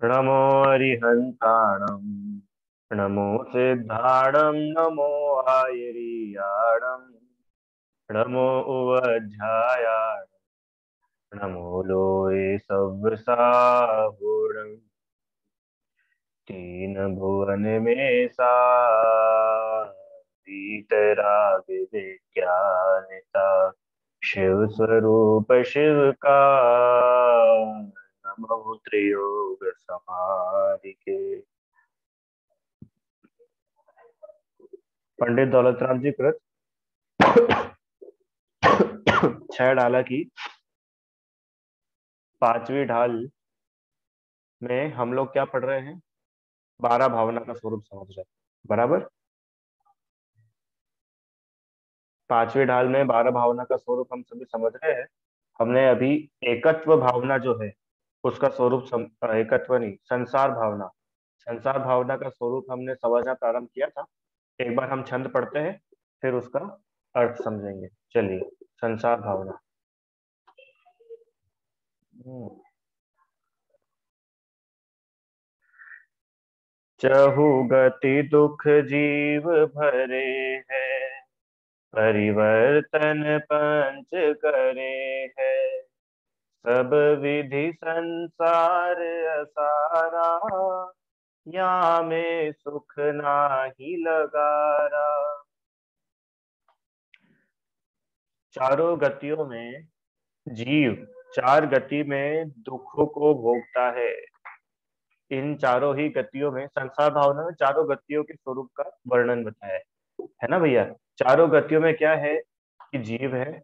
नमो अरिहन्ताणं नमो सिद्धाणं नमो आयर्याणं नमो उवध्यायाय नमो लोये सव्यसाहुणं तीन भुवन में सा वीतराग विज्ञानिता शिव स्वरूप शिव का नमो त्रियोग समाधिके। पंडित दौलतराम जी कृत छह ढाला की पांचवी ढाल में हम लोग क्या पढ़ रहे हैं? 12 भावना का स्वरूप समझ रहे हैं। बराबर। पांचवी ढाल में 12 भावना का स्वरूप हम सभी समझ रहे हैं। हमने अभी एकत्व भावना जो है उसका स्वरूप एकत्व नहीं, संसार भावना, संसार भावना का स्वरूप हमने समझना प्रारंभ किया था। एक बार हम छंद पढ़ते हैं, फिर उसका अर्थ समझेंगे। चलिए, संसार भावना। चहु गति दुख जीव भरे हैं, परिवर्तन पंच करे है। सब विधि संसार असारा, या में सुख नाही लगारा। चारों गतियों में जीव चार गति में दुखों को भोगता है। इन चारों ही गतियों में, संसार भावना में चारों गतियों के स्वरूप का वर्णन बताया है ना भैया? चारों गतियों में क्या है कि जीव है।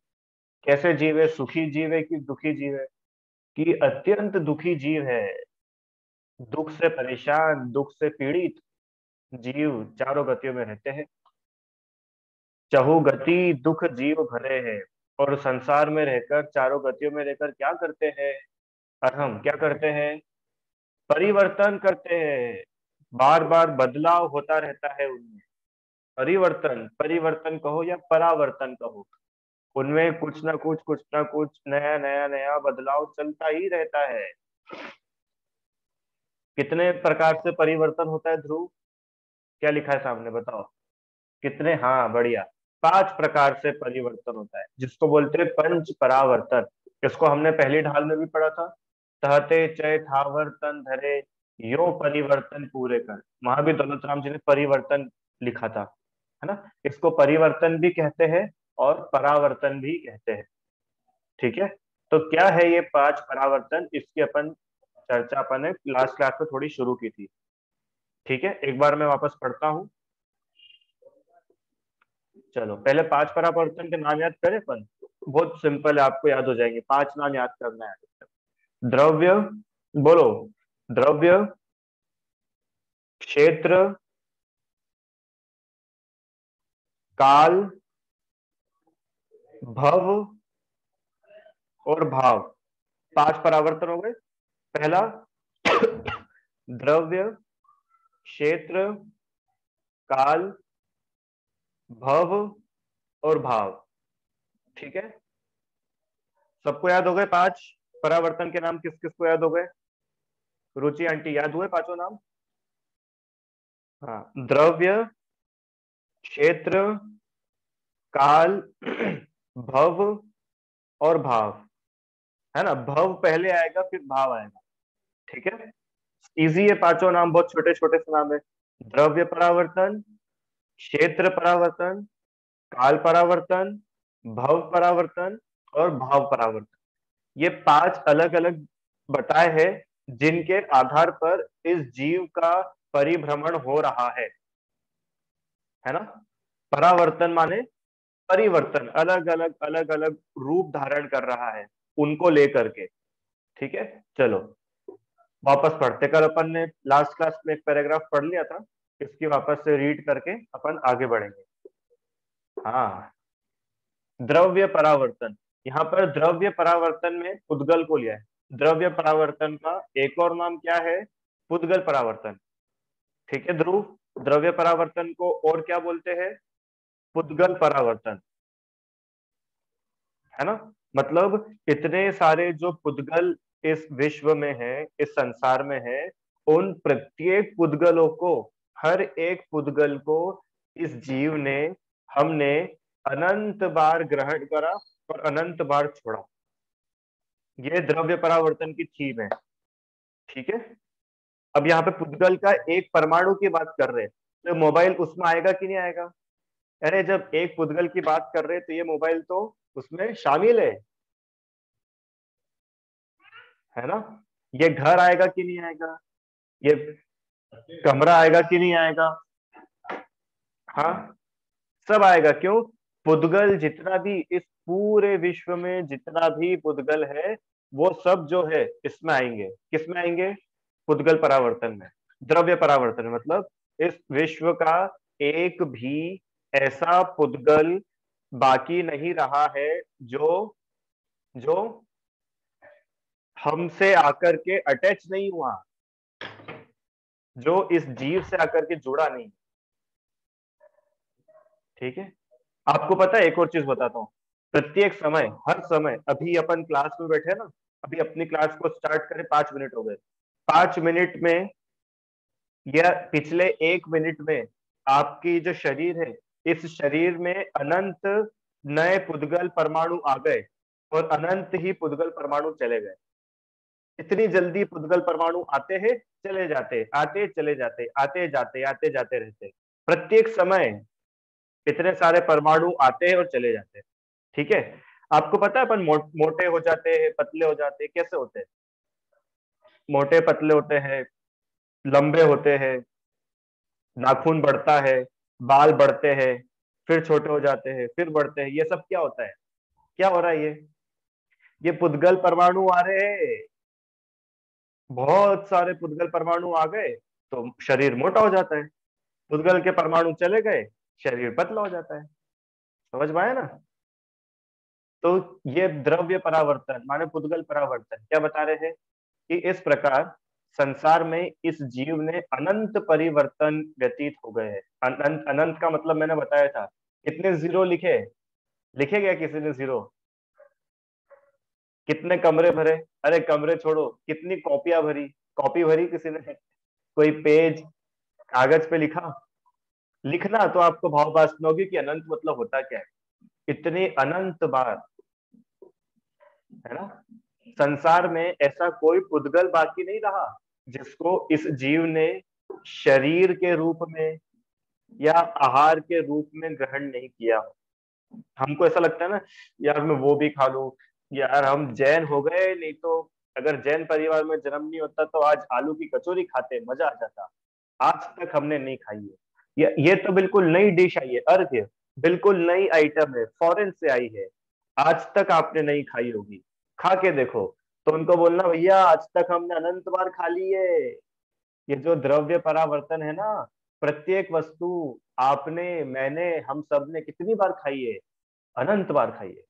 कैसे जीव है? सुखी जीव है कि दुखी जीव है? कि अत्यंत दुखी जीव है, दुख से परेशान, दुख से पीड़ित जीव चारों गतियों में रहते हैं। चहु गति दुख जीव भरे हैं, और संसार में रहकर, चारों गतियों में रहकर क्या करते हैं? और हम क्या करते हैं? परिवर्तन करते हैं। बार बार बदलाव होता रहता है उनमें। परिवर्तन, परिवर्तन कहो या परावर्तन कहो, उनमें कुछ ना कुछ नया नया नया बदलाव चलता ही रहता है। कितने प्रकार से परिवर्तन होता है ध्रुव? क्या लिखा है सामने, बताओ कितने? हाँ, बढ़िया। 5 प्रकार से परिवर्तन होता है, जिसको बोलते हैं पंच परावर्तन। इसको हमने पहली ढाल में भी पढ़ा था। सहते चय थावर तन धरे, यो परिवर्तन पूरे कर। वहां भी दौलत राम जी ने परिवर्तन लिखा था, है ना? इसको परिवर्तन भी कहते हैं और परावर्तन भी कहते हैं। ठीक है। तो क्या है ये 5 परावर्तन? इसकी अपन चर्चा अपन ने लास्ट क्लास में थोड़ी शुरू की थी। ठीक है, एक बार मैं वापस पढ़ता हूँ। चलो, पहले 5 परावर्तन के नाम याद करें अपन। बहुत सिंपल है, आपको याद हो जाएंगे। 5 नाम याद करना है। द्रव्य, बोलो। द्रव्य, क्षेत्र, काल, भव और भाव। 5 परावर्तन हो गए। पहला द्रव्य, क्षेत्र, काल, भव और भाव। ठीक है, सबको याद हो गए 5 परावर्तन के नाम? किस किस को याद हो गए? रुचि आंटी, याद हुए 5 नाम? हाँ, द्रव्य, क्षेत्र, काल, भव और भाव, है ना? भव पहले आएगा, फिर भाव आएगा। ठीक है, इजी है। 5 नाम बहुत छोटे छोटे से नाम है। द्रव्य परावर्तन, क्षेत्र परावर्तन, काल परावर्तन, भव परावर्तन और भाव परावर्तन। ये 5 अलग अलग बताए हैं, जिनके आधार पर इस जीव का परिभ्रमण हो रहा है ना? परावर्तन माने परिवर्तन, अलग अलग रूप धारण कर रहा है उनको लेकर के। ठीक है, चलो वापस पढ़ते। कल अपन ने लास्ट क्लास में एक पैराग्राफ पढ़ लिया था, इसकी वापस से रीड करके अपन आगे बढ़ेंगे। हाँ, द्रव्य परावर्तन। यहाँ पर द्रव्य परावर्तन में पुद्गल को लिया है। द्रव्य परावर्तन का एक और नाम क्या है? पुद्गल परावर्तन। ठीक है ध्रुव, द्रव्य परावर्तन को और क्या बोलते हैं? पुद्गल परावर्तन, है ना? मतलब इतने सारे जो पुद्गल इस विश्व में है, इस संसार में है, उन प्रत्येक पुद्गलों को, हर एक पुद्गल को इस जीव ने, हमने अनंत बार ग्रहण करा और अनंत बार छोड़ा। ये द्रव्य परावर्तन की थीम है। ठीक है। अब यहाँ पे पुद्गल का एक परमाणु की बात कर रहे हैं, तो मोबाइल उसमें आएगा कि नहीं आएगा? अरे जब एक पुद्गल की बात कर रहे हैं तो ये मोबाइल तो उसमें शामिल है ना? ये घर आएगा कि नहीं आएगा? ये कमरा आएगा कि नहीं आएगा? हाँ, सब आएगा। क्यों? पुद्गल जितना भी, इस पूरे विश्व में जितना भी पुद्गल है, वो सब जो है इसमें आएंगे। किस में आएंगे? पुद्गल परावर्तन में। द्रव्य परावर्तन मतलब इस विश्व का एक भी ऐसा पुद्गल बाकी नहीं रहा है जो जो हमसे आकर के अटैच नहीं हुआ, जो इस जीव से आकर के जुड़ा नहीं। ठीक है। आपको पता है, एक और चीज बताता हूँ। प्रत्येक समय, हर समय, अभी अपन क्लास में बैठे ना, अभी अपनी क्लास को स्टार्ट करें, 5 मिनट हो गए। 5 मिनट में या पिछले 1 मिनट में आपकी जो शरीर है, इस शरीर में अनंत नए पुद्गल परमाणु आ गए और अनंत ही पुद्गल परमाणु चले गए। इतनी जल्दी पुद्गल परमाणु आते हैं, चले जाते, आते चले जाते, आते जाते, आते जाते रहते। प्रत्येक समय इतने सारे परमाणु आते हैं और चले जाते हैं। ठीक है। आपको पता है अपन मोटे हो जाते हैं, पतले हो जाते हैं, कैसे होते हैं? मोटे पतले होते हैं, लंबे होते हैं, नाखून बढ़ता है, बाल बढ़ते हैं, फिर छोटे हो जाते हैं, फिर बढ़ते हैं। ये सब क्या होता है? क्या हो रहा है ये पुद्गल परमाणु आ रहे हैं। बहुत सारे पुद्गल परमाणु आ गए तो शरीर मोटा हो जाता है। पुद्गल के परमाणु चले गए, शरीर पतला हो जाता है। समझ में आया ना? तो ये द्रव्य परावर्तन माने पुद्गल परावर्तन क्या बता रहे हैं? कि इस प्रकार संसार में इस जीव ने अनंत परिवर्तन व्यतीत हो गए हैं। अनंत, अनंत का मतलब मैंने बताया था। कितने जीरो लिखे? लिखे गया किसी ने जीरो? कितने कमरे भरे? अरे कमरे छोड़ो, कितनी कॉपियां भरी? कॉपी भरी किसी ने? कोई पेज कागज पे लिखा? लिखना तो आपको भाव वासना होगी कि अनंत मतलब होता क्या है। इतने अनंत बार, है ना? संसार में ऐसा कोई पुद्गल बाकी नहीं रहा जिसको इस जीव ने शरीर के रूप में या आहार के रूप में ग्रहण नहीं किया। हमको ऐसा लगता है ना, यार मैं वो भी खा लूं, यार हम जैन हो गए, नहीं तो अगर जैन परिवार में जन्म नहीं होता तो आज आलू की कचौरी खाते, मजा आ जाता। आज तक हमने नहीं खाई है। ये तो बिल्कुल नई डिश आई है, अर्घ्य। बिल्कुल नई आइटम है, फॉरेन से आई है। आज तक आपने नहीं खाई होगी, खा के देखो। तो उनको बोलना, भैया आज तक हमने अनंत बार खा ली है। ये जो द्रव्य परावर्तन है ना, प्रत्येक वस्तु आपने, मैंने, हम सब ने कितनी बार खाई है? अनंत बार खाई है।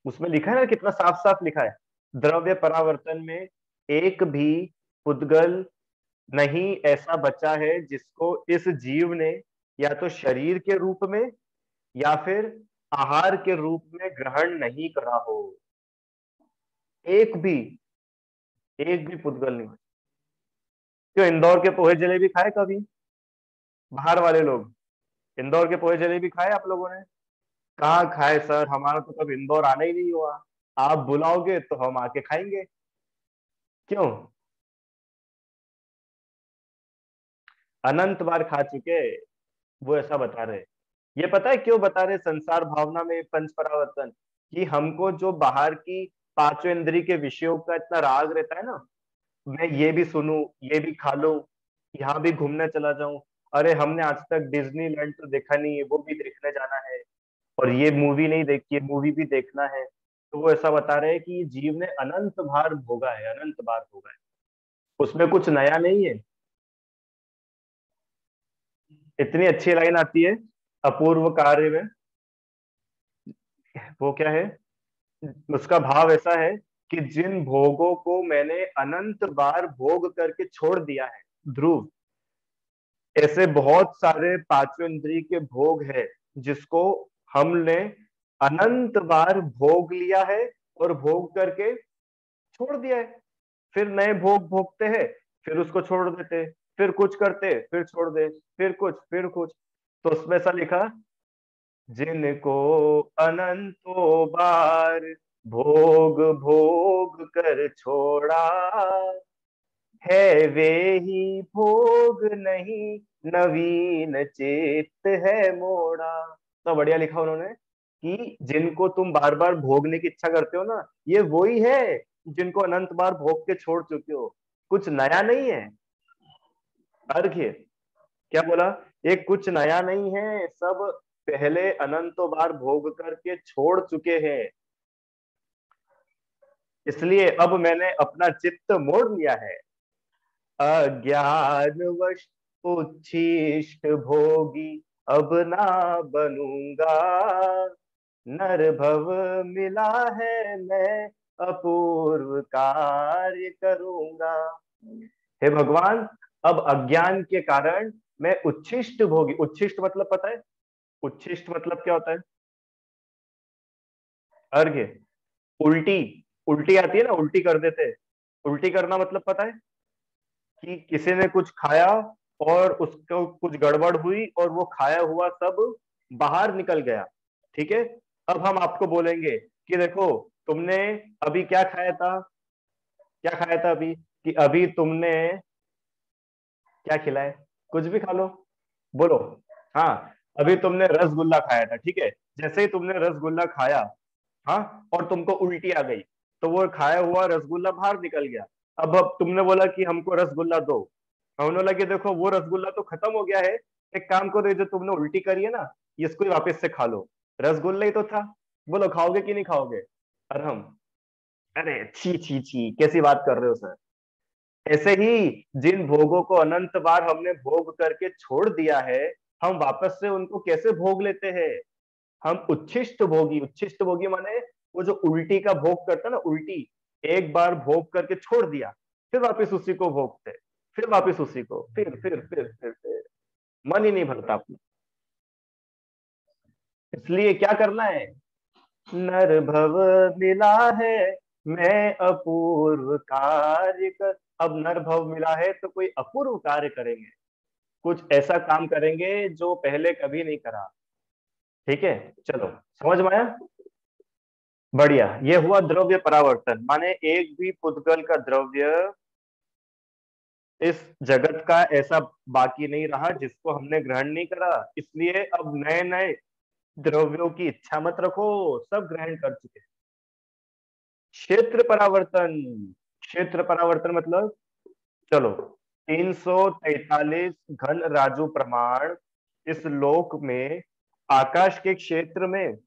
उसमें लिखा है ना, कितना साफ साफ लिखा है। द्रव्य परावर्तन में एक भी पुद्गल नहीं ऐसा बचा है जिसको इस जीव ने या तो शरीर के रूप में या फिर आहार के रूप में ग्रहण नहीं करा हो। एक भी, एक भी पुद्गल नहीं। क्यों? इंदौर के पोहे जलेबी खाए कभी बाहर वाले लोग? इंदौर के पोहे जलेबी खाए आप लोगों ने? कहाँ खाए सर, हमारा तो कभी इंदौर आना ही नहीं हुआ। आप बुलाओगे तो हम आके खाएंगे। क्यों? अनंत बार खा चुके, वो ऐसा बता रहे। ये पता है क्यों बता रहे? संसार भावना में पंच परावर्तन, कि हमको जो बाहर की पांचों इंद्रिय के विषयों का इतना राग रहता है ना, मैं ये भी सुनूं, ये भी खा लूं, यहाँ भी घूमने चला जाऊं। अरे हमने आज तक डिज्नीलैंड तो देखा नहीं है, वो भी देखने जाना है। और ये मूवी नहीं देखी है, मूवी भी देखना है। तो वो ऐसा बता रहे हैं कि ये जीव ने अनंत बार भोगा है, अनंत बार भोगा है। उसमें कुछ नया नहीं है। इतनी अच्छी लाइन आती है अपूर्व कार्य में। वो क्या है? उसका भाव ऐसा है कि जिन भोगों को मैंने अनंत बार भोग करके छोड़ दिया है, ध्रुव, ऐसे बहुत सारे पांचों इंद्रिय के भोग है जिसको हमने अनंत बार भोग लिया है और भोग करके छोड़ दिया है। फिर नए भोग भोगते हैं, फिर उसको छोड़ देते, फिर कुछ करते, फिर छोड़ दे, फिर कुछ। तो उसमें ऐसा लिखा, जिनको अनंतों बार भोग भोग कर छोड़ा, है वे ही भोग नहीं, नवीन चित्त है मोड़ा। तो बढ़िया लिखा उन्होंने कि जिनको तुम बार बार भोगने की इच्छा करते हो ना, ये वही है जिनको अनंत बार भोग के छोड़ चुके हो। कुछ नया नहीं है। अर्घ्य क्या बोला, ये कुछ नया नहीं है, सब पहले अनंतों बार भोग करके छोड़ चुके हैं। इसलिए अब मैंने अपना चित्त मोड़ लिया है। अज्ञानवश उच्छिष्ट भोगी अब ना बनूंगा, नर भव मिला है मैं अपूर्व कार्य करूंगा। हे भगवान, अब अज्ञान के कारण मैं उच्छिष्ट भोगी, उच्छिष्ट मतलब पता है, उच्छिष्ट मतलब क्या होता है? अर्घ्य, उल्टी, उल्टी आती है ना, उल्टी कर देते हैं। उल्टी करना मतलब पता है कि किसी ने कुछ खाया और उसको कुछ गड़बड़ हुई और वो खाया हुआ सब बाहर निकल गया। ठीक है, अब हम आपको बोलेंगे कि देखो, तुमने अभी क्या खाया था, क्या खाया था अभी, कि अभी तुमने क्या खिलाए, कुछ भी खा लो, बोलो। हाँ, अभी तुमने रसगुल्ला खाया था, ठीक है। जैसे ही तुमने रसगुल्ला खाया, हाँ, और तुमको उल्टी आ गई, तो वो खाया हुआ रसगुल्ला बाहर निकल गया। अब तुमने बोला कि हमको रसगुल्ला दो, उन्होंने बोला कि देखो वो रसगुल्ला तो खत्म हो गया है, एक काम करो, ये जो तुमने उल्टी करी है ना, इसको ही वापस से खा लो, रसगुल्ला ही तो था। बोलो खाओगे कि नहीं खाओगे? और हम, अरे छी छी छी, कैसी बात कर रहे हो सर। ऐसे ही जिन भोगों को अनंत बार हमने भोग करके छोड़ दिया है, हम वापस से उनको कैसे भोग लेते हैं? हम उच्छिष्ट भोगी, उच्छिष्ट भोगी माने वो जो उल्टी का भोग करता है ना, उल्टी एक बार भोग करके छोड़ दिया, फिर वापस उसी को भोगते, फिर वापस उसी को, फिर मन ही नहीं भरता अपना। इसलिए क्या करना है, नर भव मिला है मैं अपूर्व कार्य कर। अब नर भव मिला है तो कोई अपूर्व कार्य करेंगे, कुछ ऐसा काम करेंगे जो पहले कभी नहीं करा। ठीक है, चलो, समझ में आया? बढ़िया, ये हुआ द्रव्य परावर्तन, माने एक भी पुद्गल का द्रव्य इस जगत का ऐसा बाकी नहीं रहा जिसको हमने ग्रहण नहीं करा। इसलिए अब नए नए द्रव्यों की इच्छा मत रखो, सब ग्रहण कर चुके। क्षेत्र परावर्तन, क्षेत्र परावर्तन मतलब, चलो, 343 घन राजू प्रमाण इस लोक में, आकाश के क्षेत्र में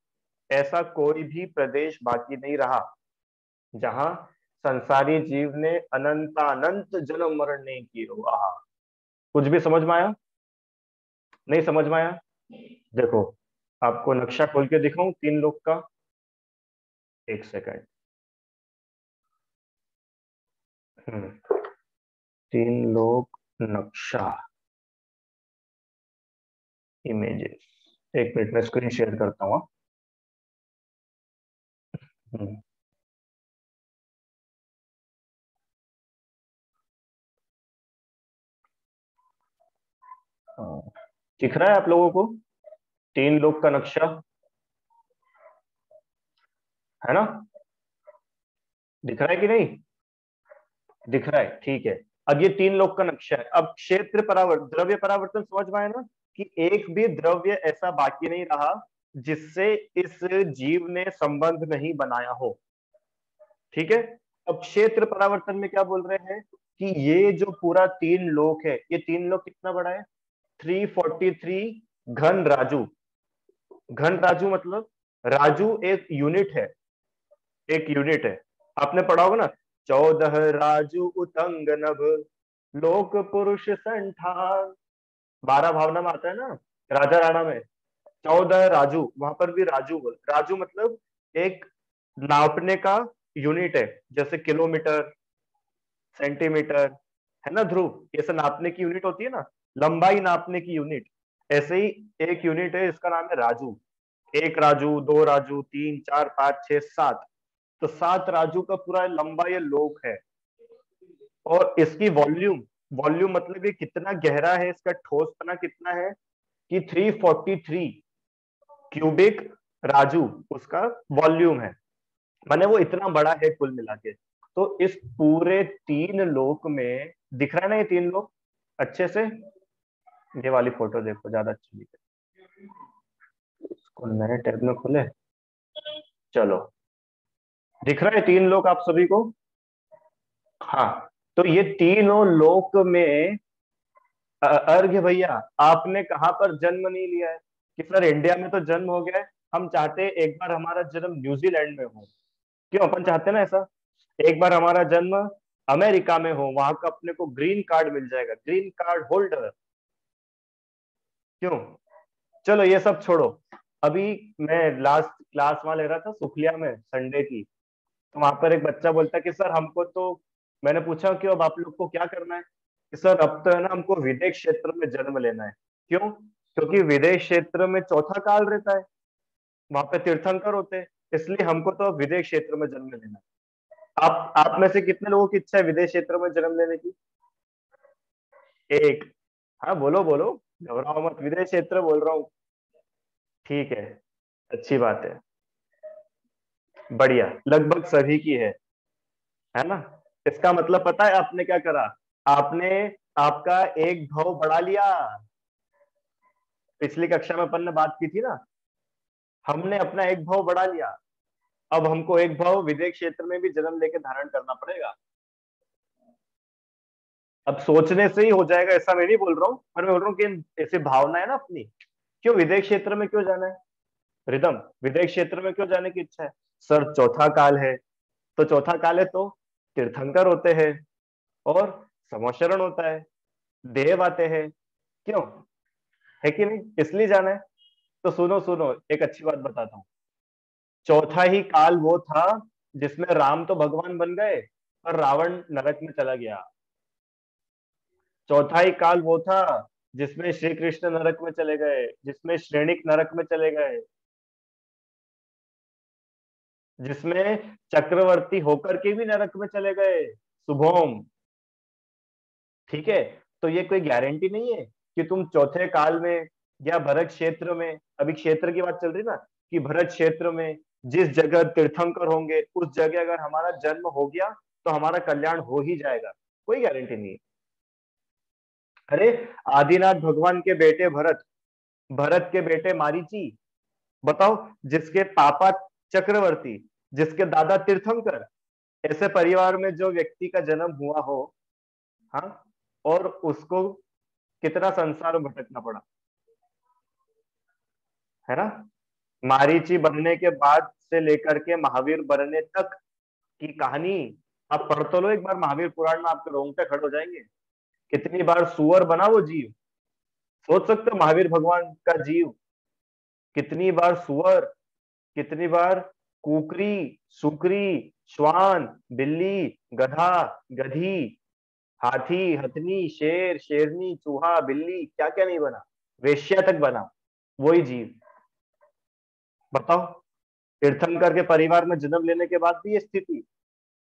ऐसा कोई भी प्रदेश बाकी नहीं रहा जहां संसारी जीव ने अनंतानंत जन्म मरण नहीं किए हो। आहा, कुछ भी समझ में आया? नहीं समझ में आया? देखो, आपको नक्शा खोल के दिखाऊं तीन लोक का? एक सेकंड। तीन लोक नक्शा, इमेजेस, एक मिनट में स्क्रीन शेयर करता हूँ। हम्म, हाँ, दिख रहा है आप लोगों को तीन लोक का नक्शा? है ना? दिख रहा है कि नहीं? दिख रहा है, ठीक है। अब ये तीन लोक का नक्शा है। अब क्षेत्र परावर्तन, द्रव्य परावर्तन समझ में आया ना, कि एक भी द्रव्य ऐसा बाकी नहीं रहा जिससे इस जीव ने संबंध नहीं बनाया हो। ठीक है। अब क्षेत्र परावर्तन में क्या बोल रहे हैं कि ये जो पूरा तीन लोक है, ये तीन लोक कितना बड़ा है? 343 घन राजू। घन राजू मतलब, राजू एक यूनिट है, एक यूनिट है। आपने पढ़ा होगा ना, 14 राजू उतंग नभ, लोक पुरुष संठान। 12 भावना में आता है ना, राजा राणा में, 14 राजू, वहां पर भी राजू बोल, राजू मतलब एक नापने का यूनिट है, जैसे किलोमीटर, सेंटीमीटर, है ना ध्रुव, ये सब नापने की यूनिट होती है ना, लंबाई नापने की यूनिट। ऐसे ही एक यूनिट है, इसका नाम है राजू। एक राजू, दो राजू, तीन, चार, पांच, छह, सात। तो 7 राजू का पूरा लंबा ये लोक है। और इसकी वॉल्यूम, वॉल्यूम मतलब ये कितना गहरा है, इसका ठोसपना कितना है कि 343 क्यूबिक राजू उसका वॉल्यूम है, माने वो इतना बड़ा है कुल मिला के। तो इस पूरे 3 लोक में, दिख रहा है ना ये 3 लोक अच्छे से? ये वाली फोटो देखो, ज्यादा अच्छी दिख रही है। इसको नए टैब में खोले, चलो, दिख रहा है 3 लोक आप सभी को? हाँ। तो ये तीनों लोक में अर्घ्य भैया, आपने कहाँ पर जन्म नहीं लिया है कि सर इंडिया में तो जन्म हो गया है, हम चाहते हैं एक बार हमारा जन्म न्यूजीलैंड में हो। क्यों अपन चाहते हैं ना ऐसा, एक बार हमारा जन्म अमेरिका में हो, वहां का अपने को ग्रीन कार्ड मिल जाएगा, ग्रीन कार्ड होल्डर। क्यों? चलो ये सब छोड़ो। अभी मैं लास्ट क्लास वहां ले रहा था सुखलिया में संडे की, तो वहां पर एक बच्चा बोलता कि सर हमको तो, मैंने पूछा कि अब आप लोग को क्या करना है, कि सर अब तो है ना हमको विदेश क्षेत्र में जन्म लेना है। क्यों? क्योंकि विदेश क्षेत्र में चौथा काल रहता है, वहां पे तीर्थंकर होते हैं, इसलिए हमको तो अब विदेश क्षेत्र में जन्म लेना है। आप में से कितने लोगों की इच्छा है विदेश क्षेत्र में जन्म लेने की? एक। हाँ बोलो बोलो, घबराओ मत, विदेश क्षेत्र बोल रहा हूँ। ठीक है, अच्छी बात है, बढ़िया, लगभग सभी की है ना? इसका मतलब पता है आपने क्या करा? आपने आपका एक भाव बढ़ा लिया। पिछली कक्षा में अपन ने बात की थी ना, हमने अपना एक भाव बढ़ा लिया। अब हमको एक भाव विदेश क्षेत्र में भी जन्म लेके धारण करना पड़ेगा। अब सोचने से ही हो जाएगा ऐसा मैं नहीं बोल रहा हूँ, पर मैं बोल रहा हूँ कि ऐसी भावना है ना अपनी। क्यों विदेश क्षेत्र में क्यों जाना है? रिदम, विदेश क्षेत्र में क्यों जाने की इच्छा है? सर चौथा काल है, तो चौथा काल है तो तीर्थंकर होते हैं और समोशरण होता है, देव आते हैं। क्यों? है कि नहीं? इसलिए जाना है। तो सुनो सुनो, एक अच्छी बात बताता हूँ। चौथा ही काल वो था जिसमें राम तो भगवान बन गए पर रावण नरक में चला गया। चौथा ही काल वो था जिसमें श्री कृष्ण नरक में चले गए, जिसमें श्रेणिक नरक में चले गए, जिसमें चक्रवर्ती होकर के भी नरक में चले गए, शुभोम। ठीक है? तो ये कोई गारंटी नहीं है कि तुम चौथे काल में या भरत क्षेत्र में, अभी क्षेत्र की बात चल रही ना, कि भरत क्षेत्र में जिस जगह तीर्थंकर होंगे उस जगह अगर हमारा जन्म हो गया तो हमारा कल्याण हो ही जाएगा। कोई गारंटी नहीं है। अरे, आदिनाथ भगवान के बेटे भरत, भरत के बेटे मारीची, बताओ, जिसके पापा चक्रवर्ती, जिसके दादा तीर्थंकर, ऐसे परिवार में जो व्यक्ति का जन्म हुआ हो, हाँ, और उसको कितना संसार में भटकना पड़ा, है ना? मारीची बनने के बाद से लेकर के महावीर बनने तक की कहानी आप पढ़ तो लो एक बार, महावीर पुराण में आपके रोंगटे खड़े हो जाएंगे। कितनी बार सुअर बना वो जीव, सोच सकते हो महावीर भगवान का जीव कितनी बार सुअर, कितनी बार कुकरी, सुकरी, श्वान, बिल्ली, गधा, गधी, हाथी, हथनी, शेर, शेरनी, चूहा, बिल्ली, क्या क्या नहीं बना, वेश्या तक बना वही जीव। बताओ, तीर्थंकर के परिवार में जन्म लेने के बाद भी ये स्थिति।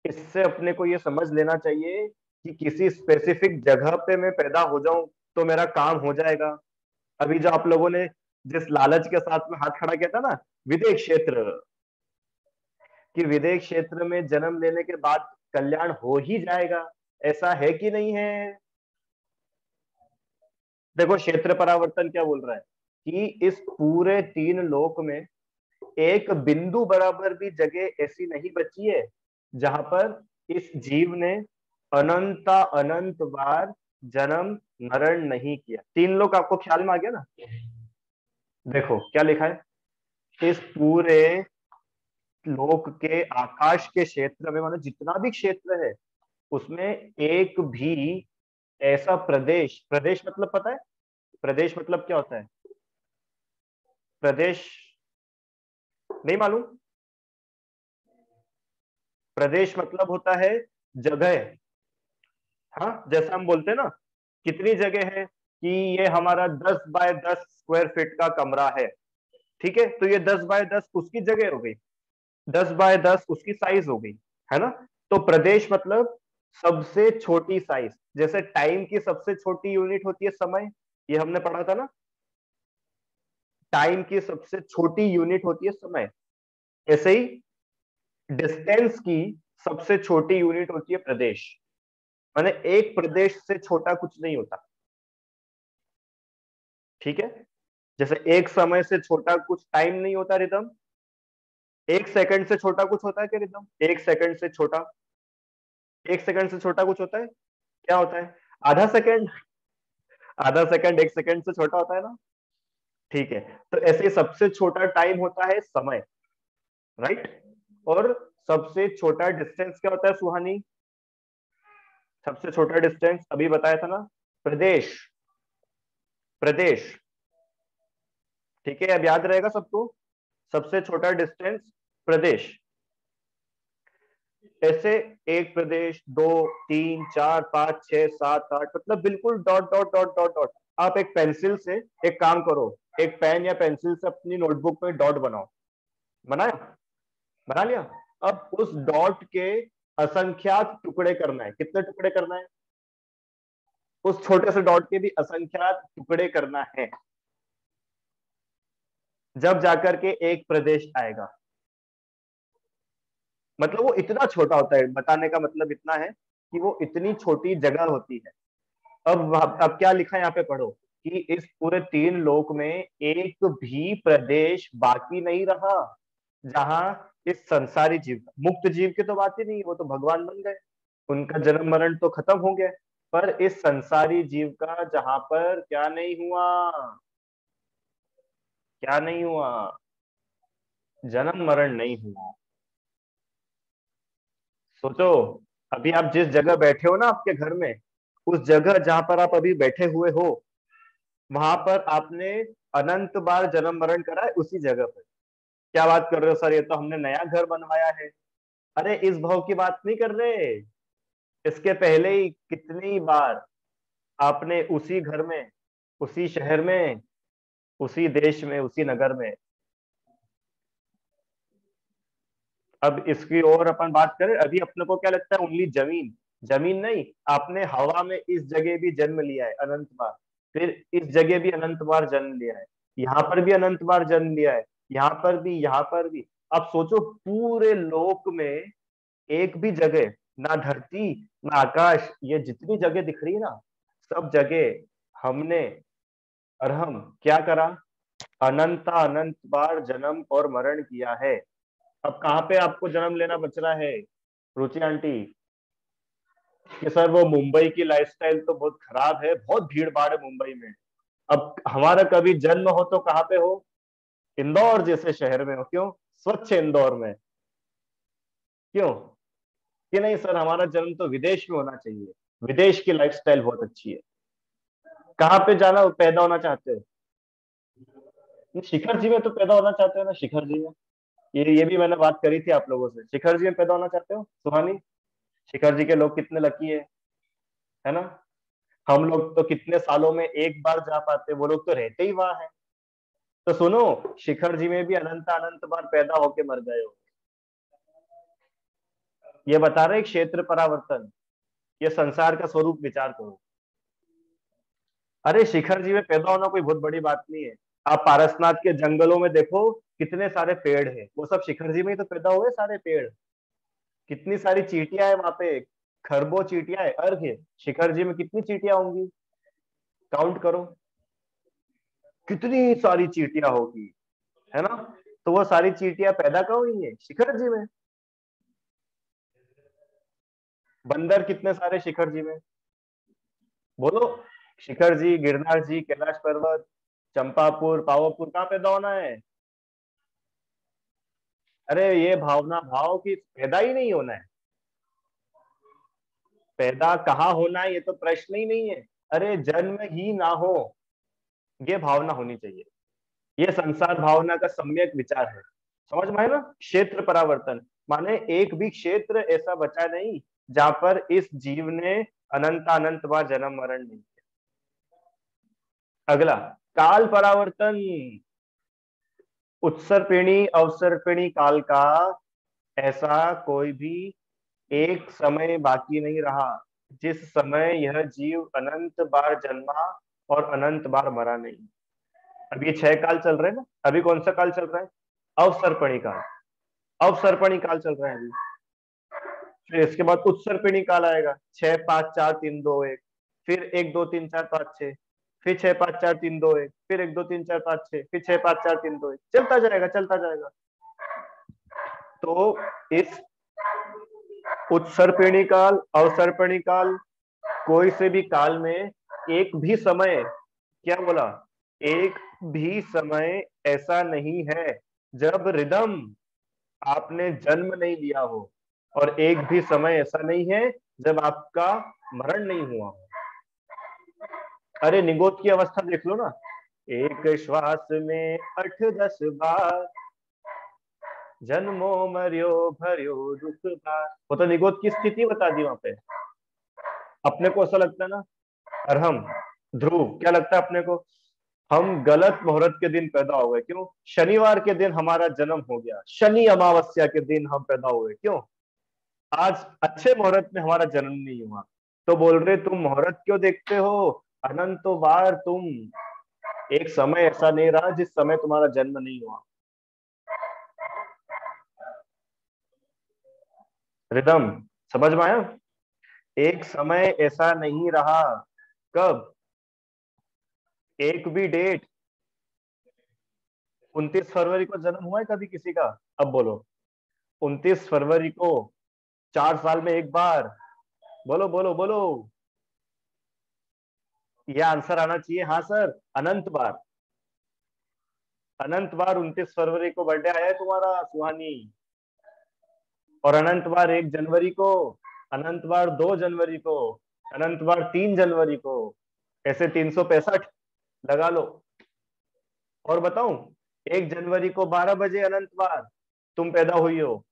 इससे अपने को ये समझ लेना चाहिए कि किसी स्पेसिफिक जगह पे मैं पैदा हो जाऊं तो मेरा काम हो जाएगा। अभी जो आप लोगों ने जिस लालच के साथ में हाथ खड़ा किया था ना, विदेश क्षेत्र, कि विदेश क्षेत्र में जन्म लेने के बाद कल्याण हो ही जाएगा, ऐसा है कि नहीं है? देखो क्षेत्र परावर्तन क्या बोल रहा है कि इस पूरे 3 लोक में एक बिंदु बराबर भी जगह ऐसी नहीं बची है जहां पर इस जीव ने अनंता अनंत बार जन्म मरण नहीं किया। 3 लोक आपको ख्याल में आ गया ना? देखो क्या लिखा है, इस पूरे लोक के आकाश के क्षेत्र में, मतलब जितना भी क्षेत्र है उसमें एक भी ऐसा प्रदेश, प्रदेश मतलब पता है प्रदेश मतलब क्या होता है? प्रदेश नहीं मालूम? प्रदेश मतलब होता है जगह। हाँ, जैसा हम बोलते हैं ना, कितनी जगह है कि ये हमारा 10 बाय 10 स्क्वायर फीट का कमरा है। ठीक है, तो ये 10 बाय 10 उसकी जगह हो गई, 10 बाय 10 उसकी साइज हो गई, है ना? तो प्रदेश मतलब सबसे छोटी साइज, जैसे टाइम की सबसे छोटी यूनिट होती है समय, ये हमने पढ़ा था ना, टाइम की सबसे छोटी यूनिट होती है समय। ऐसे ही डिस्टेंस की सबसे छोटी यूनिट होती है प्रदेश। माने एक प्रदेश से छोटा कुछ नहीं होता, ठीक है। जैसे एक समय से छोटा कुछ टाइम नहीं होता रिदम, एक सेकंड से छोटा कुछ होता है क्या रिदम, एक सेकंड से छोटा, एक सेकंड से छोटा कुछ होता है, क्या होता है, आधा सेकंड, आधा सेकंड एक सेकंड से छोटा होता है ना, ठीक है। तो ऐसे सबसे छोटा टाइम होता है समय, राइट। और सबसे छोटा डिस्टेंस क्या होता है सुहानी, सबसे छोटा डिस्टेंस अभी बताया था ना, प्रदेश, प्रदेश, ठीक है, अब याद रहेगा सबको, सबसे छोटा डिस्टेंस प्रदेश। ऐसे एक प्रदेश, दो, तीन, चार, पांच, छह, सात, आठ, मतलब बिल्कुल dot dot dot dot dot. आप एक पेंसिल से एक काम करो, एक पेन या पेंसिल से अपनी नोटबुक में डॉट बनाओ, बनाया, बना लिया। अब उस डॉट के असंख्यात टुकड़े करना है, कितने टुकड़े करना है, उस छोटे से डॉट के भी असंख्यात टुकड़े करना है, जब जाकर के एक प्रदेश आएगा। मतलब वो इतना छोटा होता है, बताने का मतलब इतना है कि वो इतनी छोटी जगह होती है। अब क्या लिखा है यहाँ पे पढ़ो, कि इस पूरे तीन लोक में एक भी प्रदेश बाकी नहीं रहा जहां इस संसारी जीव, मुक्त जीव की तो बात ही नहीं, वो तो भगवान बन गए, उनका जन्म मरण तो खत्म हो गया। पर इस संसारी जीव का जहां पर क्या नहीं हुआ, क्या नहीं हुआ, जन्म मरण नहीं हुआ। सोचो, अभी आप जिस जगह बैठे हो ना आपके घर में, उस जगह जहां पर आप अभी बैठे हुए हो, वहां पर आपने अनंत बार जन्म मरण करा है उसी जगह पर। क्या बात कर रहे हो सर, ये तो हमने नया घर बनवाया है। अरे इस भाव की बात नहीं कर रहे, इसके पहले ही कितनी बार आपने उसी घर में, उसी शहर में, उसी देश में, उसी नगर में। अब इसकी और अपन बात करें, अभी अपने को क्या लगता है, ओनली जमीन, जमीन नहीं, आपने हवा में इस जगह भी जन्म लिया है अनंत बार, फिर इस जगह भी अनंत बार जन्म लिया है, यहाँ पर भी अनंत बार जन्म लिया है, यहाँ पर भी, यहाँ पर भी। अब सोचो पूरे लोक में एक भी जगह, ना धरती, ना आकाश, ये जितनी जगह दिख रही है ना, सब जगह हमने और हम क्या करा, अनंत अनंत बार जन्म और मरण किया है। अब कहाँ पे आपको जन्म लेना बच रहा है रुचि आंटी, कि सर वो मुंबई की लाइफस्टाइल तो बहुत खराब है, बहुत भीड़ भाड़ है मुंबई में। अब हमारा कभी जन्म हो तो कहाँ पे हो, इंदौर जैसे शहर में हो, क्यों, स्वच्छ इंदौर में, क्यों, कि नहीं सर हमारा जन्म तो विदेश में होना चाहिए, विदेश की लाइफस्टाइल बहुत अच्छी है। कहाँ पे जाना पैदा होना चाहते हो, शिखर जी में तो पैदा होना चाहते हो ना, शिखर जी में, ये भी मैंने बात करी थी आप लोगों से, शिखर जी में पैदा होना चाहते हो सुहानी, शिखर जी के लोग कितने लकी है ना। हम लोग तो कितने सालों में एक बार जा पाते, वो लोग तो रहते ही वहां है। तो सुनो, शिखर जी में भी अनंत अनंत बार पैदा होके मर गए हो, ये बता रहे क्षेत्र परावर्तन, ये संसार का स्वरूप विचार करो। अरे शिखर जी में पैदा होना कोई बहुत बड़ी बात नहीं है। आप पारसनाथ के जंगलों में देखो, कितने सारे पेड़ हैं, वो सब शिखर जी में ही तो पैदा हुए सारे पेड़। कितनी सारी चींटियां है वहां पे, खरबों चींटियां है, अर्घ शिखर जी में कितनी चींटियां होंगी, काउंट करो, कितनी सारी चींटियां होगी, है ना। तो वो सारी चींटियां पैदा कहाँ हुई है, शिखर जी में। बंदर कितने सारे शिखर जी में, बोलो, शिखर जी, गिरनार जी, कैलाश पर्वत, चंपापुर, पावापुर, कहाँ पैदा होना है। अरे ये भावना भाव की पैदा ही नहीं होना है, पैदा कहाँ होना है ये तो प्रश्न ही नहीं है। अरे जन्म ही ना हो, ये भावना होनी चाहिए। ये संसार भावना का सम्यक विचार है, समझ में है ना। क्षेत्र परावर्तन माने एक भी क्षेत्र ऐसा बचा नहीं जहां पर इस जीव ने अनंत अनंत बार जन्म मरण नहीं किया। अगला, काल परावर्तन, उत्सर्पिणी अवसर्पिणी काल का ऐसा कोई भी एक समय बाकी नहीं रहा जिस समय यह जीव अनंत बार जन्मा और अनंत बार मरा नहीं। अब ये 6 काल चल रहे हैं ना, अभी कौन सा काल चल रहा है? अवसर्पणी काल। अवसर्पणी काल चल रहा है अभी। फिर इसके बाद उत्सर्पिणी काल आएगा, 6 5 4 3 2 1। फिर 1 2 3 4 5 6। फिर 6 5 4 3 2 1। फिर 1 2 3 4 5 6। फिर 6 5 4 3 2 1, चलता जाएगा चलता जाएगा। तो इस उत्सर्पिणी काल, अवसर्पिणी काल, कोई से भी काल में एक भी समय, क्या बोला, एक भी समय ऐसा नहीं है जब रिदम आपने जन्म नहीं लिया हो, और एक भी समय ऐसा नहीं है जब आपका मरण नहीं हुआ हो। अरे निगोद की अवस्था देख लो ना, एक श्वास में 8 10 बार जन्मो मरियो भरियो दुख बार। वो तो निगोद की स्थिति बता दी वहां पे। अपने को ऐसा लगता है ना, अरहम, ध्रुव, क्या लगता है अपने को? हम गलत मुहूर्त के दिन पैदा हो गए। क्यों? शनिवार के दिन हमारा जन्म हो गया, शनि अमावस्या के दिन हम पैदा हुए। क्यों? आज अच्छे मुहूर्त में हमारा जन्म नहीं हुआ। तो बोल रहे तुम मुहूर्त क्यों देखते हो? अनंतो बार तुम, एक समय ऐसा नहीं रहा जिस समय तुम्हारा जन्म नहीं हुआ। रिदम समझ में आया? एक समय ऐसा नहीं रहा। कब? एक भी डेट। 29 फरवरी को जन्म हुआ है कभी किसी का? अब बोलो, 29 फरवरी को 4 साल में एक बार। बोलो बोलो बोलो, यह आंसर आना चाहिए। हाँ सर, अनंत बार। अनंत बार 29 फरवरी को बर्थडे आया है तुम्हारा सुहानी। और अनंत बार 1 जनवरी को, अनंत बार 2 जनवरी को, अनंत बार 3 जनवरी को, ऐसे 365 लगा लो। और बताऊं, 1 जनवरी को 12 बजे अनंत बार तुम पैदा हुई हो।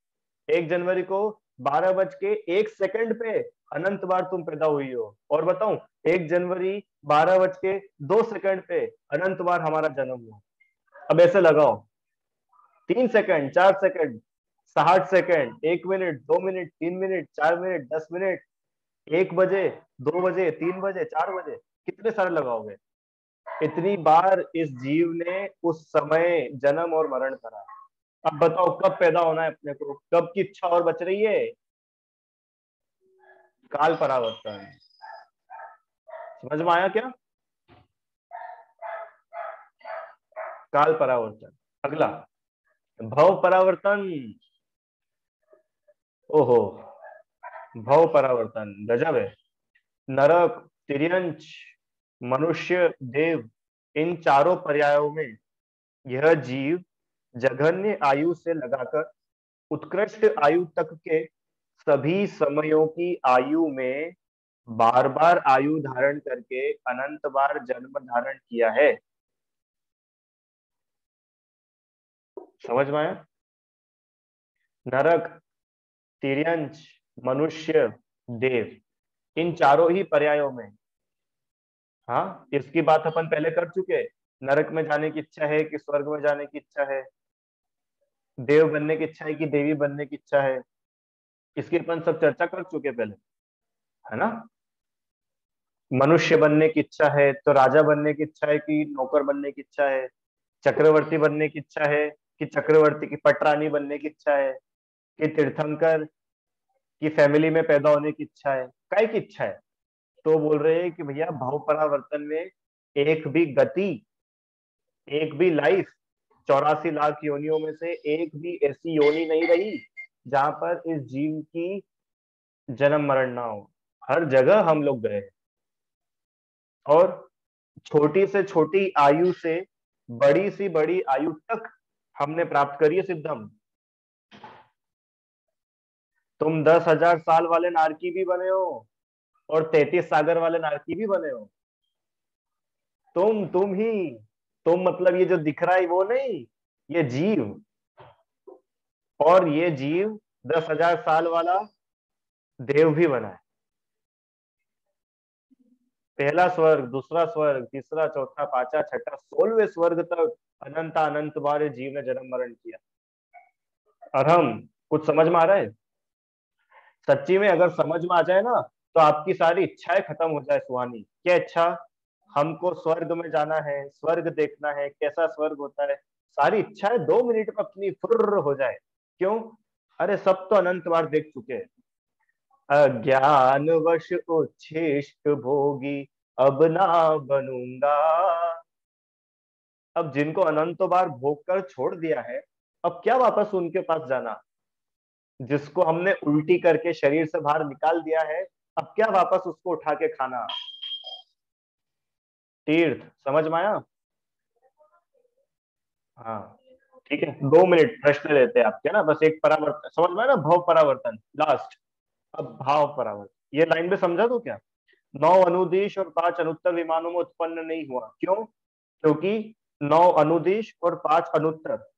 1 जनवरी को 12 बज के 1 सेकंड पे अनंत बार तुम पैदा हुई हो। और बताऊं, 1 जनवरी 12 बज के 2 सेकंड पे अनंत बार हमारा जन्म हुआ। अब ऐसे लगाओ, 3 second, 4 second, 60 second, 1 minute, 2 minute, 3 minute, 4 minute, 10 minute, 1 बजे, 2 बजे, 3 बजे, 4 बजे, कितने सारे लगाओगे? इतनी बार इस जीव ने उस समय जन्म और मरण करा। अब बताओ कब पैदा होना है अपने को, कब की इच्छा और बच रही है? काल परावर्तन। समझ में आया क्या? काल परावर्तन। अगला, भव परावर्तन। ओहो, भव परावर्तन गजब है। नरक, तिर्यंच, मनुष्य, देव, इन चारों पर्यायों में यह जीव जघन्य आयु से लगाकर उत्कृष्ट आयु तक के सभी समयों की आयु में बार बार आयु धारण करके अनंत बार जन्म धारण किया है। समझ में आया? नरक, तिर्यंच, मनुष्य, देव, इन चारों ही पर्यायों में। हाँ, इसकी बात अपन पहले कर चुके। नरक में जाने की इच्छा है कि स्वर्ग में जाने की इच्छा है, देव बनने की इच्छा है कि देवी बनने की इच्छा है, इसकी अपन सब चर्चा कर चुके पहले, है ना? मनुष्य बनने की इच्छा है तो राजा बनने की इच्छा है कि नौकर बनने की इच्छा है, चक्रवर्ती बनने की इच्छा है कि चक्रवर्ती की पटरानी बनने की इच्छा है, कि तीर्थंकर की फैमिली में पैदा होने की इच्छा है, काय की इच्छा है? तो बोल रहे हैं कि भैया भाव परावर्तन में एक भी गति, एक भी लाइफ, 84 लाख योनियों में से एक भी ऐसी योनि नहीं रही जहां पर इस जीव की जन्म मरण ना हो। हर जगह हम लोग गए। और छोटी से छोटी आयु से बड़ी सी बड़ी आयु तक हमने प्राप्त करी है सिद्धम। तुम 10,000 साल वाले नारकी भी बने हो और 33 सागर वाले नारकी भी बने हो। तुम ही, तुम मतलब ये जो दिख रहा है वो नहीं, ये जीव। और ये जीव 10,000 साल वाला देव भी बना है। पहला स्वर्ग, दूसरा स्वर्ग, तीसरा, चौथा, पांचवा, छठा, 16वें स्वर्ग तक अनंत अनंत बार जीव ने जन्म मरण किया। और हम कुछ समझ में आ रहा है? सच्ची में अगर समझ में आ जाए ना तो आपकी सारी इच्छाएं खत्म हो जाए सुहानी। क्या इच्छा? हमको स्वर्ग में जाना है, स्वर्ग देखना है, कैसा स्वर्ग होता है, सारी इच्छाएं 2 मिनट में अपनी फुर्र हो जाए। क्यों? अरे सब तो अनंत बार देख चुके हैं। अज्ञानवश उच्छिष्ट भोगी अब ना बनूंगा। अब जिनको अनंतों बार भोग कर छोड़ दिया है, अब क्या वापस उनके पास जाना? जिसको हमने उल्टी करके शरीर से बाहर निकाल दिया है, अब क्या वापस उसको उठा के खाना? तीर्थ समझ में आया? हाँ ठीक है, 2 मिनट प्रश्न लेते हैं आपके ना, बस एक परावर्तन समझ में आया ना, भाव परावर्तन लास्ट। अब भाव परावर्तन ये लाइन में समझा दो क्या? 9 अनुदिश और 5 अनुत्तर विमानों में उत्पन्न नहीं हुआ, क्यों? क्योंकि 9 अनुदिश और 5 अनुत्तर,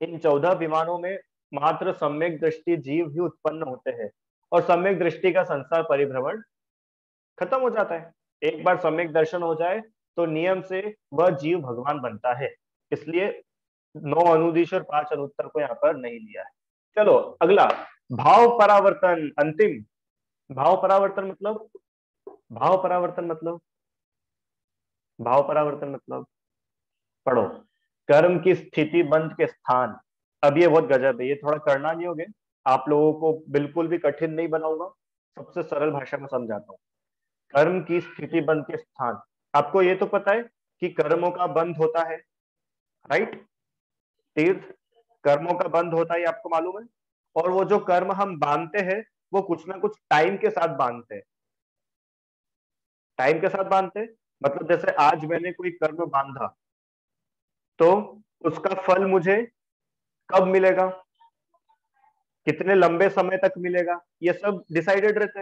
इन 14 विमानों में मात्र सम्यक दृष्टि जीव ही उत्पन्न होते हैं, और सम्यक दृष्टि का संसार परिभ्रमण खत्म हो जाता है। एक बार सम्यक दर्शन हो जाए तो नियम से वह जीव भगवान बनता है। इसलिए 9 अनुदिश और 5 अनुत्तर को यहाँ पर नहीं लिया है। चलो अगला, भाव परावर्तन अंतिम। भाव परावर्तन मतलब, भाव परावर्तन मतलब, भाव परावर्तन मतलब, पढ़ो। कर्म की स्थिति बंध के स्थान। अब ये बहुत गजब है, ये थोड़ा करना नहीं होगे, आप लोगों को बिल्कुल भी कठिन नहीं बनाऊंगा, सबसे सरल भाषा में समझाता हूँ। कर्म की स्थिति बंध के स्थान, आपको ये तो पता है कि कर्मों का बंध होता है, राइट? तीर्थ, कर्मों का बंध होता है, ये आपको मालूम है। और वो जो कर्म हम बांधते हैं वो कुछ ना कुछ टाइम के साथ बांधते हैं। टाइम के साथ बांधते हैं मतलब जैसे आज मैंने कोई कर्म बांधा तो उसका फल मुझे कब मिलेगा, कितने लंबे समय तक मिलेगा, ये सब डिसाइडेड रहता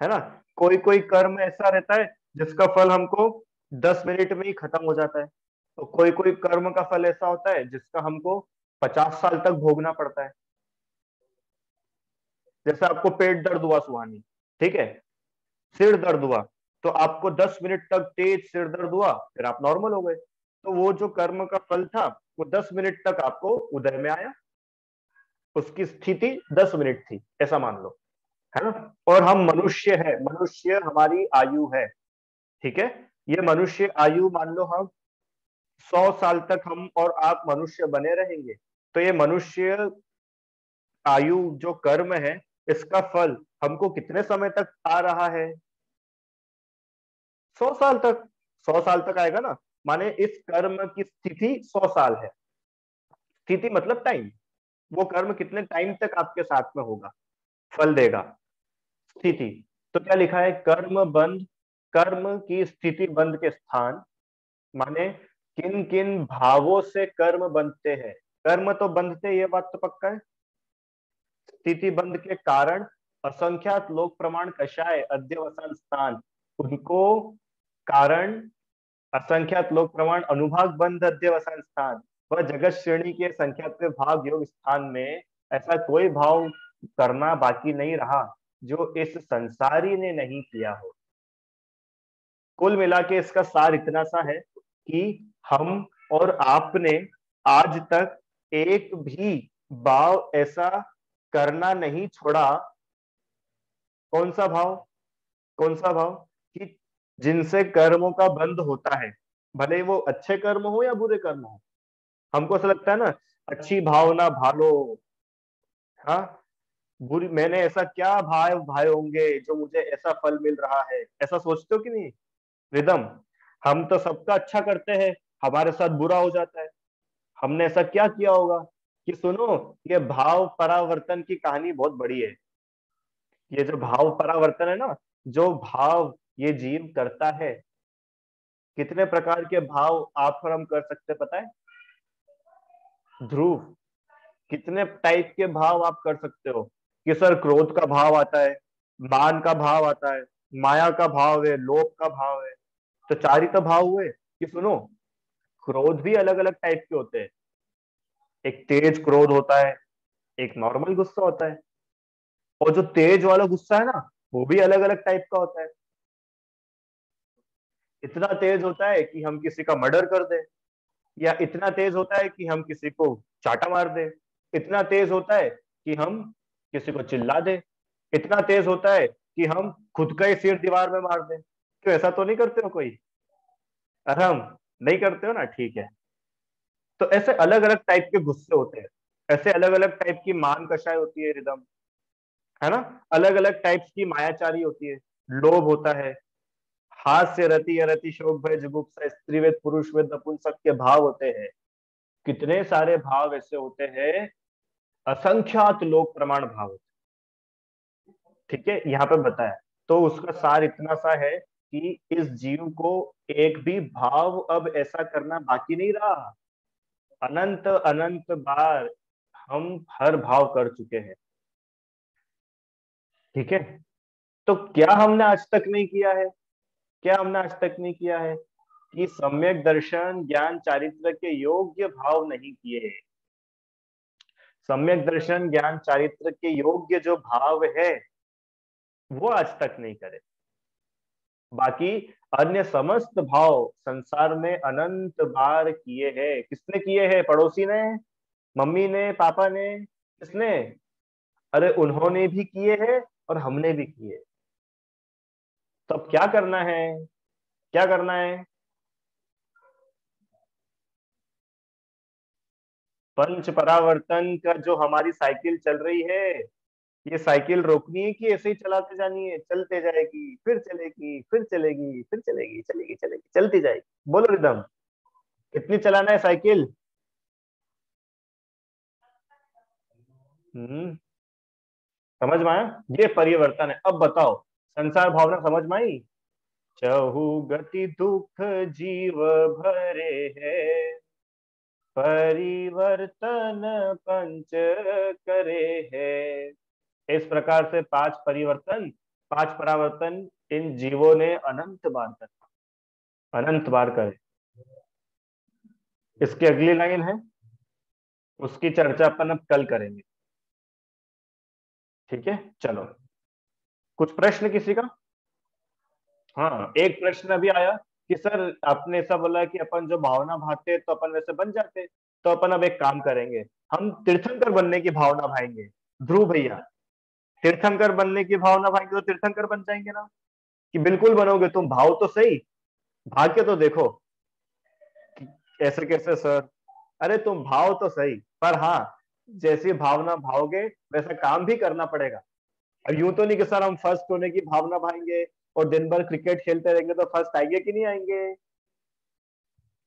है ना? कोई कोई कर्म ऐसा रहता है जिसका फल हमको 10 मिनट में ही खत्म हो जाता है, तो कोई कोई कर्म का फल ऐसा होता है जिसका हमको 50 साल तक भोगना पड़ता है। जैसे आपको पेट दर्द हुआ सुहानी, ठीक है, सिर दर्द हुआ, तो आपको 10 मिनट तक तेज सिर दर्द हुआ, फिर आप नॉर्मल हो गए। तो वो जो कर्म का फल था वो 10 मिनट तक आपको उदय में आया, उसकी स्थिति 10 मिनट थी, ऐसा मान लो, है ना? और हम मनुष्य है, मनुष्य हमारी आयु है, ठीक है? ये मनुष्य आयु मान लो हम 100 साल तक हम और आप मनुष्य बने रहेंगे, तो ये मनुष्य आयु जो कर्म है इसका फल हमको कितने समय तक आ रहा है? 100 साल तक। 100 साल तक आएगा ना, माने इस कर्म की स्थिति 100 साल है। स्थिति मतलब टाइम, वो कर्म कितने टाइम तक आपके साथ में होगा, फल देगा, स्थिति। तो क्या लिखा है? कर्म बंध, कर्म की स्थिति बंध के स्थान, माने किन किन भावों से कर्म बंधते हैं। कर्म तो बंधते, ये बात तो पक्का है। स्थिति बंध के कारण असंख्यात लोक प्रमाण कषाय अध्यवसान स्थान, उनको कारण असंख्यात लोक प्रमाण अनुभाग बंध अध्यवसान स्थान, वह जगत श्रेणी के संख्यात्मक भाग योग स्थान में ऐसा कोई भाव करना बाकी नहीं रहा जो इस संसारी ने नहीं किया हो। कुल मिला के इसका सार इतना सा है कि हम और आपने आज तक एक भी भाव ऐसा करना नहीं छोड़ा। कौन सा भाव? कौन सा भाव? कि जिनसे कर्मों का बंध होता है, भले वो अच्छे कर्म हो या बुरे कर्म हो। हमको ऐसा लगता है ना, अच्छी भावना भालो, हाँ, बुरी मैंने ऐसा क्या भाई भाई होंगे जो मुझे ऐसा फल मिल रहा है, ऐसा सोचते हो कि नहीं? रिदम, हम तो सबका अच्छा करते हैं, हमारे साथ बुरा हो जाता है। हमने ऐसा क्या किया होगा? कि सुनो, ये भाव परावर्तन की कहानी बहुत बड़ी है। ये जो भाव परावर्तन है ना, जो भाव ये जीव करता है, कितने प्रकार के भाव आप और हम कर सकते हैं पता है? ध्रुव, कितने टाइप के भाव आप कर सकते हो? कि सर क्रोध का भाव आता है, मान का भाव आता है, माया का भाव है, लोभ का भाव है। तो 4 ही तो भाव हुए। कि सुनो, क्रोध भी अलग अलग टाइप के होते हैं। एक तेज क्रोध होता है, एक नॉर्मल गुस्सा होता है, और जो तेज वाला गुस्सा है ना, वो भी अलग अलग टाइप का होता है। इतना तेज होता है कि हम किसी का मर्डर कर दे, या इतना तेज होता है कि हम किसी को चाटा मार दे, इतना तेज होता है कि हम किसी को चिल्ला दे। इतना तेज होता है कि हम खुद का ही सिर दीवार में मार दें। क्यों, ऐसा तो नहीं करते हो कोई? अरे हम नहीं करते हो ना, ठीक है। तो ऐसे अलग अलग टाइप के गुस्से होते हैं, ऐसे अलग अलग टाइप की मान कषाय होती है रिदम, है ना। अलग अलग टाइप्स की मायाचारी होती है। लोभ होता है, हास्य, रति, अरति, शोक, भय, जुगुप्सा, स्त्रीवेद, पुरुषवेद, नपुंसक के भाव होते हैं। कितने सारे भाव ऐसे होते हैं, असंख्यात लोक प्रमाण भाव होते हैं। ठीक है, यहाँ पे बताया। तो उसका सार इतना सा है कि इस जीव को एक भी भाव अब ऐसा करना बाकी नहीं रहा। अनंत अनंत बार हम हर भाव कर चुके हैं। ठीक है, तो क्या हमने आज तक नहीं किया है? क्या हमने आज तक नहीं किया है कि सम्यक दर्शन ज्ञान चारित्र के योग्य भाव नहीं किए? सम्यक दर्शन ज्ञान चारित्र के योग्य जो भाव है वो आज तक नहीं करे। बाकी अन्य समस्त भाव संसार में अनंत बार किए हैं। किसने किए हैं? पड़ोसी ने, मम्मी ने, पापा ने, किसने? अरे उन्होंने भी किए हैं और हमने भी किए। तो अब क्या करना है? क्या करना है? पंच परावर्तन का जो हमारी साइकिल चल रही है, ये साइकिल रोकनी है कि ऐसे ही चलाते जानी है? चलते जाएगी, फिर चलेगी, फिर चलेगी, फिर चलेगी, चलेगी, चलेगी, चलती जाएगी। बोलो रिदम, कितनी चलाना है साइकिल? हम्म, समझ में आया? ये परिवर्तन है। अब बताओ, संसार भावना समझ में आई? चहु गति दुख जीव भरे है, परिवर्तन पंच करे है। इस प्रकार से पांच परिवर्तन, पांच परावर्तन इन जीवों ने अनंत बार कर, अनंत बार करे। इसकी अगली लाइन है, उसकी चर्चा अपन अब कल करेंगे। ठीक है, चलो। कुछ प्रश्न किसी का? हाँ, एक प्रश्न अभी आया कि सर आपने ऐसा बोला कि अपन जो भावना भाते तो अपन वैसे बन जाते। तो अपन अब एक काम करेंगे, हम तीर्थंकर बनने की भावना भाएंगे। ध्रुव भैया, तीर्थंकर बनने की भावना भाएंगे तो तीर्थंकर बन जाएंगे ना? कि बिल्कुल बनोगे तुम? भाव तो सही, भाग के तो देखो। कैसे कैसे सर? अरे तुम भाव तो सही, पर हाँ, जैसी भावना भाओगे वैसा काम भी करना पड़ेगा। अब यूं तो नहीं कि सर हम फर्स्ट होने की भावना भाएंगे और दिन भर क्रिकेट खेलते रहेंगे तो फर्स्ट आएंगे कि नहीं आएंगे?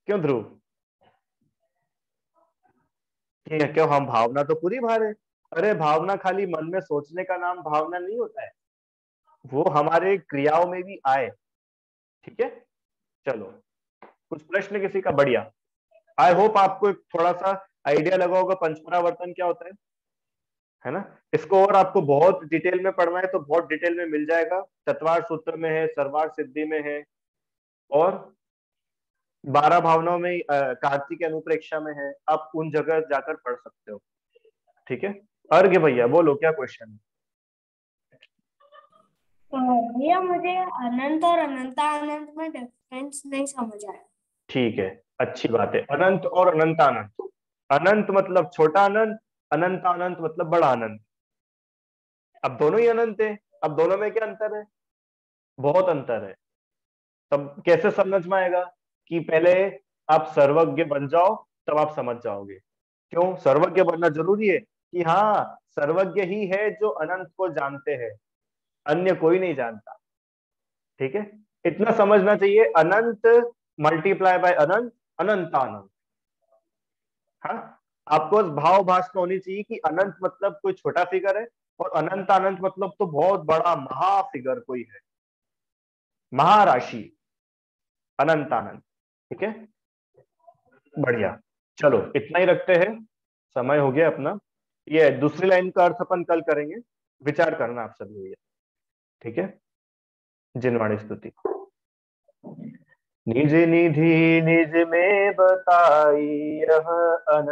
क्यों ध्रुव? ठीक है, क्यों हम भावना तो पूरी भा रहे। अरे भावना खाली मन में सोचने का नाम भावना नहीं होता है, वो हमारे क्रियाओं में भी आए। ठीक है, चलो। कुछ प्रश्न किसी का? बढ़िया। आई होप आपको एक थोड़ा सा आइडिया लगा होगा पंचपरावर्तन क्या होता है ना। इसको और आपको बहुत डिटेल में पढ़ना है तो बहुत डिटेल में मिल जाएगा। चतवार सूत्र में है, सर्वार सिद्धि में है, और 12 भावनाओं में कार्तिक अनुप्रेक्षा में है। आप उन जगह जाकर पढ़ सकते हो। ठीक है, अर्घ्य भैया बोलो क्या क्वेश्चन है? तो भैया मुझे अनंत और अनंता अनंत में डिफरेंस नहीं समझ आया। ठीक है, अच्छी बात है। अनंत और अनंतानंत, अनंत मतलब छोटा अनंत, अनंतानंत मतलब बड़ा अनंत। अब दोनों ही अनंत है, अब दोनों में क्या अंतर है? बहुत अंतर है। तब कैसे समझ में आएगा? कि पहले आप सर्वज्ञ बन जाओ, तब आप समझ जाओगे। क्यों सर्वज्ञ बनना जरूरी है? कि हाँ, सर्वज्ञ ही है जो अनंत को जानते हैं, अन्य कोई नहीं जानता। ठीक है, इतना समझना चाहिए। अनंत मल्टीप्लाई बाय अनंत, अनंतानंत। हाँ, आपको बस भाव भाषा होनी चाहिए कि अनंत मतलब कोई छोटा फिगर है और अनंतानंत मतलब तो बहुत बड़ा महा फिगर कोई है, महाराशि, अनंतानंत। ठीक है, बढ़िया। चलो इतना ही रखते हैं, समय हो गया अपना। ये दूसरी लाइन का अर्थ अपन कल करेंगे, विचार करना आप सभी भैया। ठीक है, जिनवाणी स्तुति। निज निधि निज में बताई यह